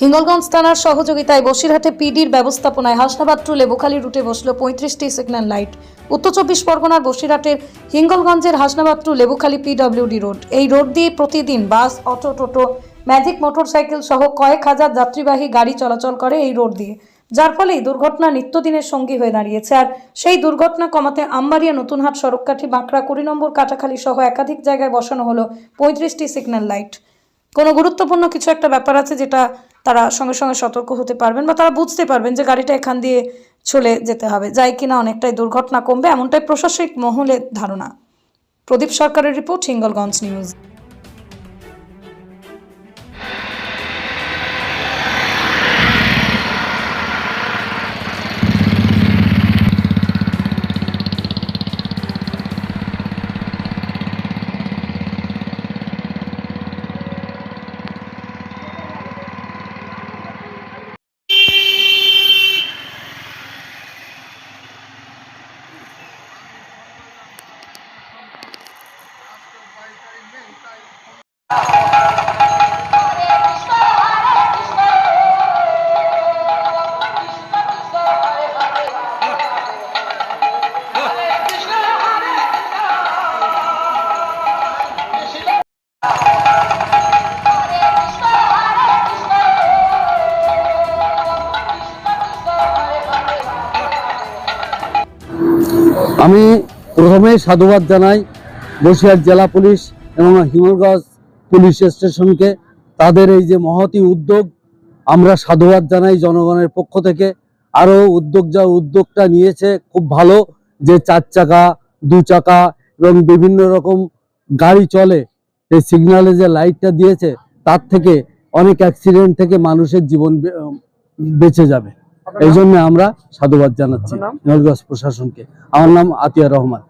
হিঙ্গলগঞ্জ থানার সহযোগিতায় বসিরহাটে পিডির ব্যবস্থাপনায় হাসনাবাদ টু লেবুখালী রুটে বসল 35টি সিগন্যাল লাইট। উত্তর চব্বিশ পরগনার বসিরহাটের হিঙ্গলগঞ্জের Hasnabad to Lebukhali PWD road. এই রোড দিয়ে প্রতিদিন bus, auto, toto, Magic motorcycle সহ কয়েক হাজার যাত্রীবাহী গাড়ি চলাচল করে এই রোড দিয়ে, যার ফলে দুর্ঘটনা নিত্যদিনের সঙ্গী হয়ে দাঁড়িয়েছে। আর সেই দুর্ঘটনা কমাতে আমবাড়িয়া নতুনহাট সড়ককাঠি বাঁকড়া 20 নম্বর কাটাখালী সহ একাধিক জায়গায় বসানো হলো 35টি সিগন্যাল লাইট। কোনো গুরুত্বপূর্ণ কিছু একটা ব্যাপার আছে যেটা তারা সঙ্গে সঙ্গে সতর্ক হতে পারবেন বা তারা বুঝতে পারবেন যে গাড়িটা এখান দিয়ে চলে যেতে হবে, যাই কিনা অনেকটাই দুর্ঘটনা কমবে, এমনটাই প্রশাসনিক মহলের ধারণা। প্রদীপ সরকারের রিপোর্ট, হিঙ্গলগঞ্জ নিউজ। আমি প্রথমেই সাধুবাদ জানাই বসিরহাট জেলা পুলিশ এবং হিঙ্গলগঞ্জ পুলিশ স্টেশনকে। তাদের এই যে মহতি উদ্যোগ, আমরা সাধুবাদ জানাই জনগণের পক্ষ থেকে। আরও উদ্যোগটা নিয়েছে খুব ভালো, যে 4 চাকা, 2 চাকা এবং বিভিন্ন রকম গাড়ি চলে, এই সিগন্যালে যে লাইটটা দিয়েছে তার থেকে অনেক অ্যাক্সিডেন্ট থেকে মানুষের জীবন বেঁচে যাবে। এই জন্য আমরা সাধুবাদ জানাচ্ছি হিঙ্গলগঞ্জ প্রশাসনকে। আমার নাম আতিয়া রহমান।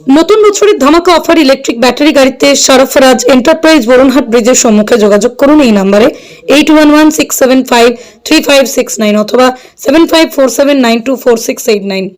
নতুন বছরের ধামাকা অফার ইলেকট্রিক ব্যাটারি গাড়িতে সরফরাজ এন্টারপ্রাইজ বরুণহাট ব্রিজের সম্মুখে যোগাযোগ করুন এই নম্বরে 8116753569 অথবা 7547924689।